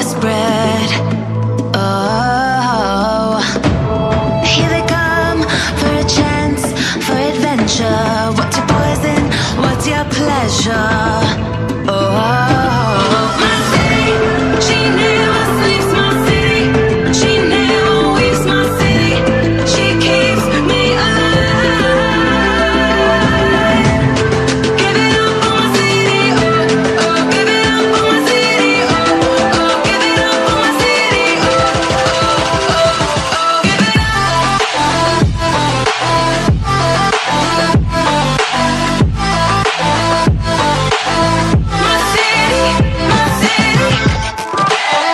desperate. Oh, here they come for a chance, for adventure. What's your poison? What's your pleasure? Oh, my city, she never sleeps. My city, she never weeps. My city, she keeps me alive. Give it up for my city, oh, oh. Give it up for my city, oh, oh. Give it up for my city, oh, oh, oh, oh. Give it up. My city, my city.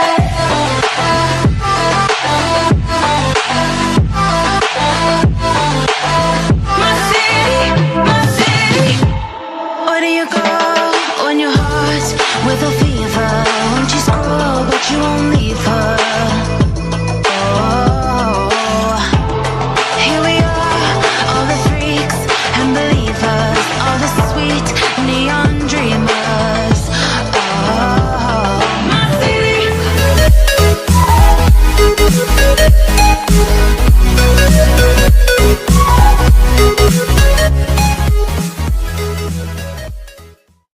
My city, my city. Where do you go when your heart's with a fever? Won't you scroll, but you won't leave her?